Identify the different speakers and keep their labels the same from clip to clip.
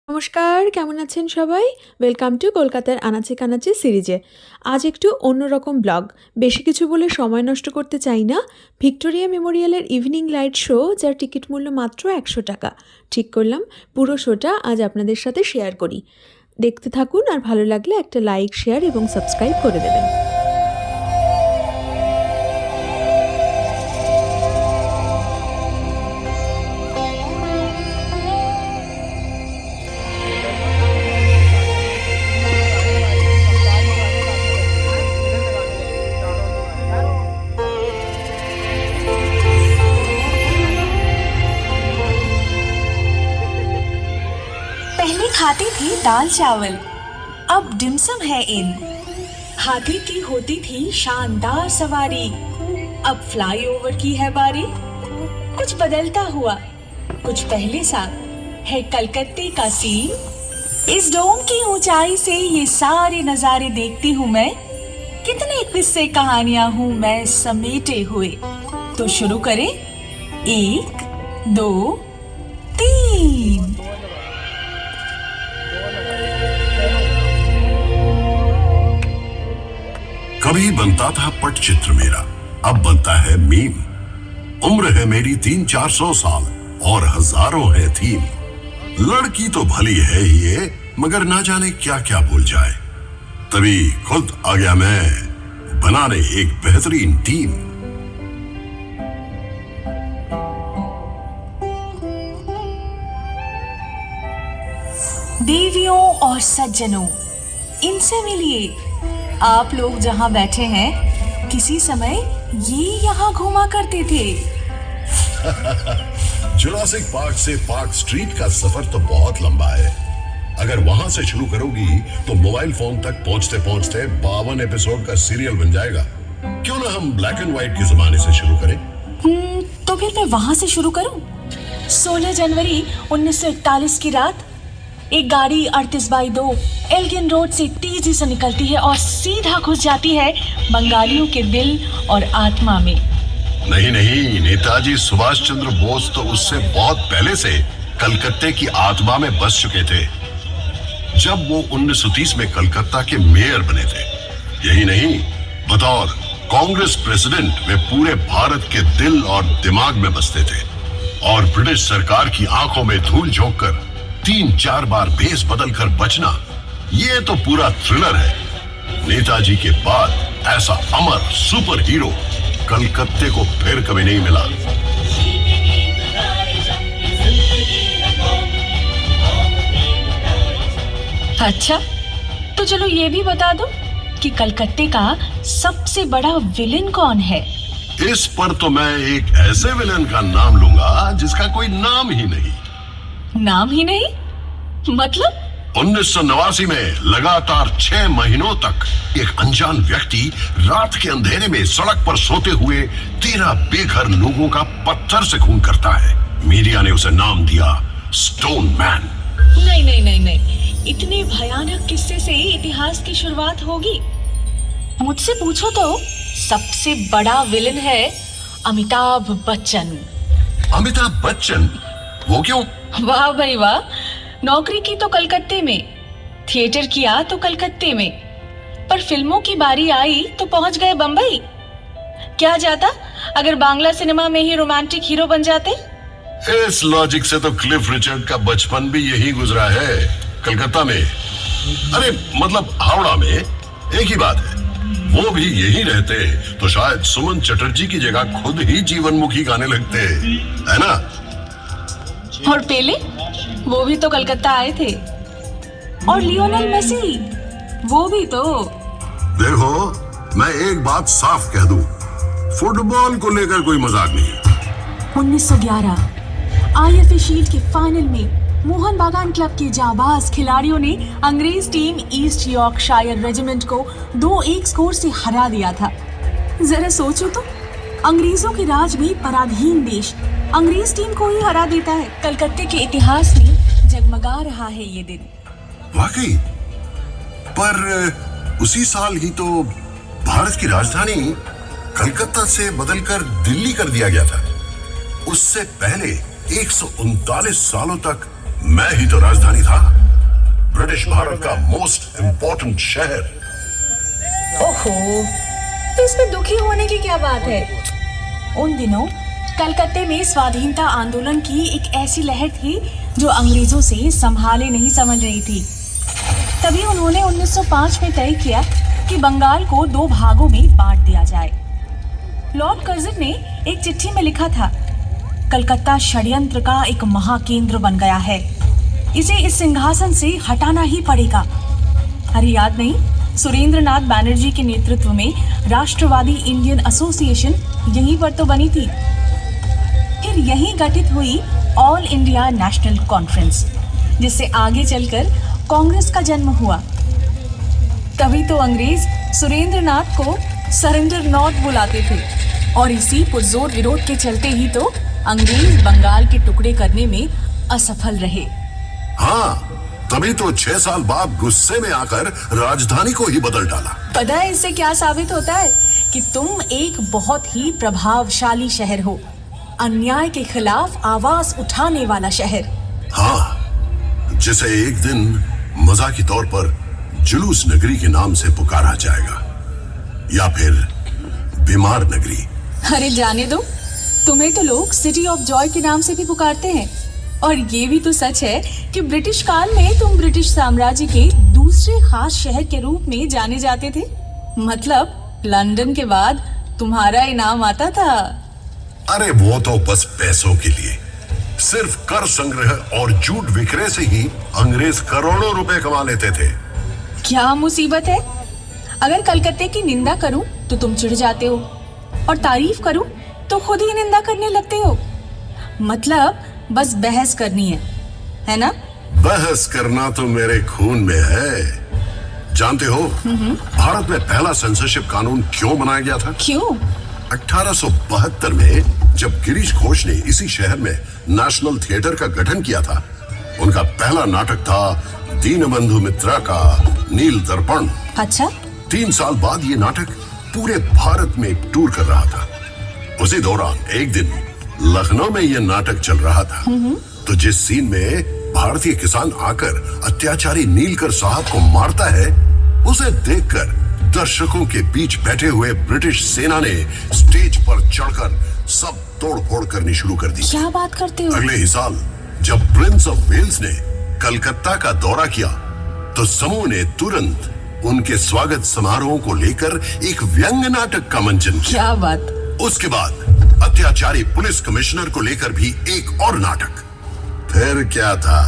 Speaker 1: নমস্কার, কেমন আছেন সবাই? ওয়েলকাম টু কলকাতার আনাচে কানাচে সিরিজে। আজ একটু অন্যরকম ব্লগ। বেশি কিছু বলে সময় নষ্ট করতে চাই না। ভিক্টোরিয়া মেমোরিয়ালের ইভিনিং লাইট শো, যার টিকিট মূল্য মাত্র 100 টাকা। ঠিক করলাম পুরো শোটা আজ আপনাদের সাথে শেয়ার করি। দেখতে থাকুন, আর ভালো লাগলে একটা লাইক, শেয়ার এবং সাবস্ক্রাইব করে দেবেন।
Speaker 2: पहले खाते थे दाल चावल, अब डिमसम है इन। हाथी की होती थी शानदार सवारी, अब फ्लाईओवर की है बारी। कुछ बदलता हुआ, कुछ पहले सा है कलकत्ते का सीन। इस डोम की ऊंचाई से ये सारे नजारे देखती हूँ मैं। कितने किस्से कहानियां हूँ मैं समेटे हुए। तो शुरू करें, 1 2 3।
Speaker 3: कभी बनता था पटचित्र मेरा, अब बनता है मीम। उम्र है मेरी 300-400 साल और हजारों है थीम। लड़की तो भली है ही ये, मगर ना जाने क्या क्या भूल जाए। तभी खुद आ गया मैं बनाने एक बेहतरीन टीम।
Speaker 2: देवियों और सज्जनों, इनसे मिलिए। आप लोग जहां बैठे हैं, किसी समय ये यहाँ घूमा करते थे।
Speaker 3: जुरासिक पार्क से पार्क स्ट्रीट का सफर तो बहुत लंबा है। अगर वहां से शुरू करोगी तो मोबाइल फोन तक पहुंचते पहुंचते 52 एपिसोड का सीरियल बन जाएगा। क्यों ना हम ब्लैक एंड व्हाइट के जमाने से शुरू करें?
Speaker 2: तो फिर मैं वहां से शुरू करूं। 16 जनवरी 1941 की रात एक गाड़ी 38/2 एल्गिन रोड से तेजी से निकलती है और सीधा घुस जाती है बंगालियों के दिल और आत्मा में।
Speaker 3: नहीं नहीं, नेताजी सुभाष चंद्र बोस तो उससे बहुत पहले से कलकत्ते की आत्मा में बस चुके थे, जब वो 1930 में कलकत्ता के मेयर बने थे। यही नहीं, बतौर कांग्रेस प्रेसिडेंट वे पूरे भारत के दिल और दिमाग में बसते थे। और ब्रिटिश सरकार की आंखों में धूल झोंक कर 3-4 बार भेस बदल कर बचना, ये तो पूरा थ्रिलर है। नेताजी के बाद ऐसा अमर सुपर हीरो कलकत्ते को फिर कभी नहीं मिला।
Speaker 2: अच्छा, तो चलो ये भी बता दो कि कलकत्ते का सबसे बड़ा विलेन कौन है।
Speaker 3: इस पर तो मैं एक ऐसे विलेन का नाम लूंगा जिसका कोई नाम ही नहीं।
Speaker 2: नाम ही नहीं मतलब?
Speaker 3: 1989 में लगातार 6 महीनों तक एक अनजान व्यक्ति रात के अंधेरे में सड़क पर सोते हुए 13 बेघर लोगों का पत्थर से खून करता है। मीडिया ने उसे नाम दिया स्टोन मैन।
Speaker 2: नहीं नहीं नहीं नहीं, इतने भयानक किस्से से इतिहास की शुरुआत होगी? मुझसे पूछो तो सबसे बड़ा विलेन है अमिताभ बच्चन।
Speaker 3: अमिताभ बच्चन? वो क्यों?
Speaker 2: वाह भाई वाह, नौकरी की तो कलकत्ते में, थिएटर किया तो कलकत्ते में, पर फिल्मों की बारी आई तो पहुंच गए बंबई। क्या जाता अगर बांग्ला सिनेमा में ही रोमांटिक हीरो बन जाते?
Speaker 3: इस लॉजिक से तो क्लिफ रिचर्ड का बचपन भी यही गुजरा है, कलकत्ता में। अरे मतलब हावड़ा में। एक ही बात है, वो भी यही रहते तो शायद सुमन चटर्जी की जगह खुद ही जीवनमुखी गाने लगते, है ना?
Speaker 2: और पेले, वो भी तो कलकत्ता आए थे। और लियोनेल मेसी, वो भी तो।
Speaker 3: देखो, मैं एक बात साफ कह दूं, फुटबॉल को लेकर कोई मजाक नहीं है।
Speaker 2: 1911 IFA शील्ड के फाइनल में मोहन बागान क्लब के जाबाज खिलाड़ियों ने अंग्रेज टीम ईस्ट यॉर्कशायर रेजिमेंट को 2-1 स्कोर से हरा दिया था। जरा सोचो तो, अंग्रेजों के राज में पराधीन देश अंग्रेज टीम को ही हरा देता है। कलकत्ते के इतिहास में जगमगा रहा है ये दिन।
Speaker 3: वाकई, पर उसी साल ही तो भारत की राजधानी कलकत्ता से बदलकर दिल्ली कर दिया गया था। उससे पहले 139 सालों तक मैं ही तो राजधानी था। ब्रिटिश भारत का मोस्ट इंपॉर्टेंट शहर।
Speaker 2: ओहो, तो इसमें दुखी होने की क्या बात है? उन दिनों कलकत्ते में स्वाधीनता आंदोलन की एक ऐसी लहर थी जो अंग्रेजों से संभाले नहीं समझ रही थी। तभी उन्होंने 1905 में तय किया कि बंगाल को 2 भागों में बांट दिया जाए। लॉर्ड कर्जन ने एक चिट्ठी में लिखा था, कलकत्ता षड्यंत्र का एक महाकेंद्र बन गया है, इसे इस सिंहासन से हटाना ही पड़ेगा। अरे याद नहीं, सुरेंद्रनाथ बैनर्जी के नेतृत्व में राष्ट्रवादी इंडियन एसोसिएशन यहीं पर तो बनी थी। फिर यहीं गठित हुई ऑल इंडिया नेशनल कॉन्फ्रेंस, जिससे आगे चलकर कांग्रेस का जन्म हुआ। तभी तो अंग्रेज सुरेंद्रनाथ को सरेंडर नॉट बुलाते थे, और इसी पुरजोर विरोध के चलते ही तो अंग्रेज बंगाल के टुकड़े करने में असफल रहे।
Speaker 3: हाँ, तभी तो 6 साल बाद गुस्से में आकर राजधानी को ही बदल डाला।
Speaker 2: पता है इससे क्या साबित होता है? कि तुम एक बहुत ही प्रभावशाली शहर हो, अन्याय के खिलाफ आवाज उठाने वाला शहर।
Speaker 3: हाँ, जिसे एक दिन मजाकी तौर पर जुलूस नगरी के नाम से पुकारा जाएगा, या फिर बीमार नगरी।
Speaker 2: अरे जाने दो, तुम्हें तो लोग सिटी ऑफ जॉय के नाम से भी पुकारते हैं। और ये भी तो सच है कि ब्रिटिश काल में तुम ब्रिटिश साम्राज्य के दूसरे खास शहर के रूप में जाने जाते थे। मतलब लंदन के बाद तुम्हारा इनाम आता था।
Speaker 3: अरे वो तो बस पैसों के लिए, सिर्फ कर संग्रह और झूठ विक्रय से ही अंग्रेज करोड़ों रुपए कमा लेते थे।
Speaker 2: क्या मुसीबत है? अगर कलकत्ते की निंदा करूं तो तुम चिढ़ जाते हो, और तारीफ करूं तो खुद ही निंदा करने लगते हो। मतलब बस बहस करनी है ना?
Speaker 3: बहस करना तो मेरे खून में है। जानते हो भारत में पहला सेंसरशिप कानून क्यों बनाया गया था?
Speaker 2: क्यों?
Speaker 3: 1872 में जब गिरीश घोष ने इसी शहर में नेशनल थिएटर का गठन किया था, उनका पहला नाटक था दीनबंधु मित्रा का नील दर्पण।
Speaker 2: अच्छा।
Speaker 3: 3 साल बाद ये नाटक पूरे भारत में टूर कर रहा था। उसी दौरान एक दिन लखनऊ में यह नाटक चल रहा था, तो जिस सीन में भारतीय किसान आकर अत्याचारी नीलकर साहब को मारता है, उसे देखकर दर्शकों के बीच बैठे हुए ब्रिटिश सेना ने स्टेज पर चढ़कर सब तोड़ फोड़ करनी शुरू कर दी।
Speaker 2: क्या बात करते हो?
Speaker 3: अगले ही साल जब प्रिंस ऑफ वेल्स ने कलकत्ता का दौरा किया, तो समूह ने तुरंत उनके स्वागत समारोह को लेकर एक व्यंग्य नाटक का मंचन किया।
Speaker 2: क्या बात।
Speaker 3: उसके बाद अत्याचारी पुलिस कमिश्नर को लेकर भी एक और नाटक। फिर क्या था,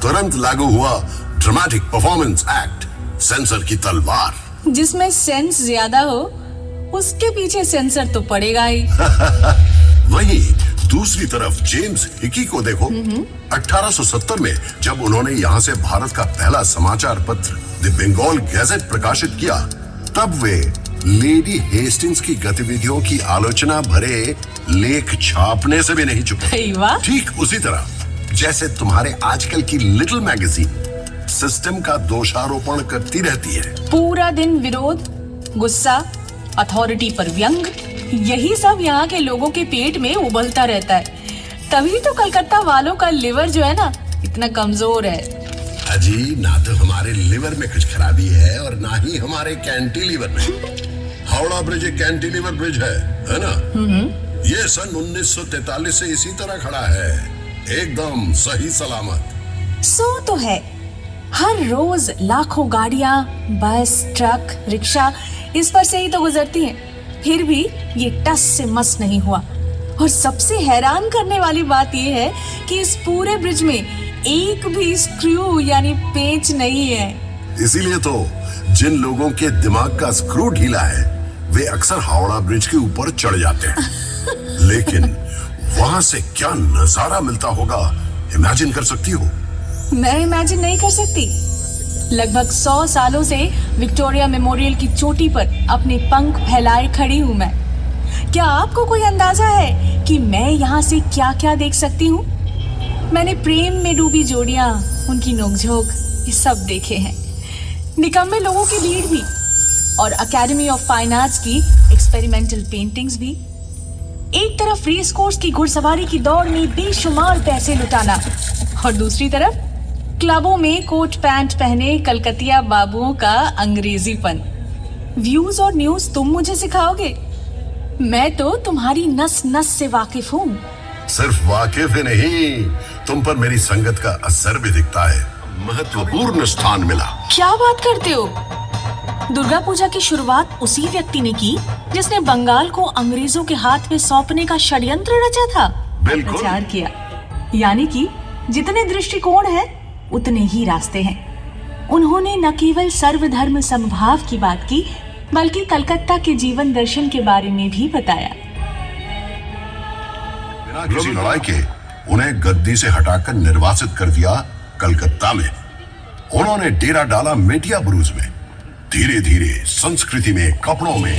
Speaker 3: तुरंत लागू हुआ ड्रामेटिक परफॉर्मेंस एक्ट, सेंसर की तलवार।
Speaker 2: जिसमें सेंस ज्यादा हो उसके पीछे सेंसर तो पड़ेगा ही।
Speaker 3: वहीं दूसरी तरफ जेम्स हिकी को देखो। 1870 में जब उन्होंने यहाँ से भारत का पहला समाचार पत्र द बंगाल गैजेट प्रकाशित किया, तब वे लेडी हेस्टिंग्स की गतिविधियों की आलोचना भरे लेख छापने से भी नहीं चुके।
Speaker 2: वाह।
Speaker 3: ठीक उसी तरह जैसे तुम्हारे आजकल की लिटिल मैगजीन सिस्टम का दोषारोपण करती रहती है।
Speaker 2: पूरा दिन विरोध, गुस्सा, अथॉरिटी पर व्यंग, यही सब यहाँ के लोगों के पेट में उबलता रहता है। तभी तो कलकत्ता वालों का लिवर जो है ना, इतना कमजोर है।
Speaker 3: अजी, ना तो हमारे लिवर में कुछ खराबी है और ना ही हमारे कैंटिलीवर में। हावड़ा ब्रिज एक कैंटिलीवर ब्रिज है ना? ये सन 1943 से इसी तरह खड़ा है, एकदम सही सलामत।
Speaker 2: सो तो है, हर रोज लाखों गाड़ियां, बस, ट्रक, रिक्शा इस पर से ही तो गुजरती हैं। फिर भी ये टस से मस नहीं हुआ। और सबसे हैरान करने वाली बात ये है कि इस पूरे ब्रिज में एक भी स्क्रू यानी पेंच नहीं है।
Speaker 3: इसीलिए तो जिन लोगों के दिमाग का स्क्रू ढीला है, वे अक्सर हावड़ा ब्रिज के ऊपर चढ़ जाते हैं। लेकिन वहां से क्या नजारा मिलता होगा, इमेजिन कर सकती हो?
Speaker 2: मैं इमेजिन नहीं कर सकती। लगभग 100 सालों से विक्टोरिया मेमोरियल की चोटी पर अपने पंख फैलाए खड़ी हूँ मैं। क्या आपको कोई अंदाजा है कि मैं यहाँ से क्या क्या देख सकती हूँ? मैंने प्रेम में डूबी जोड़ियां, उनकी नोकझोंक, ये सब देखे हैं। निकम्मे लोगों की भीड़ भी, और अकेडमी ऑफ फाइन आर्ट्स की एक्सपेरिमेंटल पेंटिंग्स भी। एक तरफ रेस कोर्स की घुड़सवारी की दौड़ में बेशुमार पैसे लुटाना, और दूसरी तरफ क्लबों में कोट पैंट पहने कलकतिया बाबुओं का अंग्रेजीपन। व्यूज और न्यूज तुम मुझे सिखाओगे? मैं तो तुम्हारी नस नस से वाकिफ हूँ।
Speaker 3: सिर्फ वाकिफ ही नहीं, तुम पर मेरी संगत का असर भी दिखता है। महत्वपूर्ण स्थान मिला।
Speaker 2: क्या बात करते हो? दुर्गा पूजा की शुरुआत उसी व्यक्ति ने की जिसने बंगाल को अंग्रेजों के हाथ में सौंपने का षड्यंत्र रचा था।
Speaker 3: बिल्कुल।
Speaker 2: प्रचार किया। यानी कि जितने दृष्टिकोण हैं, उतने ही रास्ते हैं। उन्होंने न केवल सर्वधर्म समभाव की बात की, बल्कि कलकत्ता के जीवन दर्शन के बारे में भी बताया।
Speaker 3: बिना किसी लड़ाई के उन्हें गद्दी से हटाकर निर्वासित कर दिया कलकत्ता में। उन्होंने डेरा डाला मेटिया बुरुज में। धीरे धीरे संस्कृति में, कपड़ों में,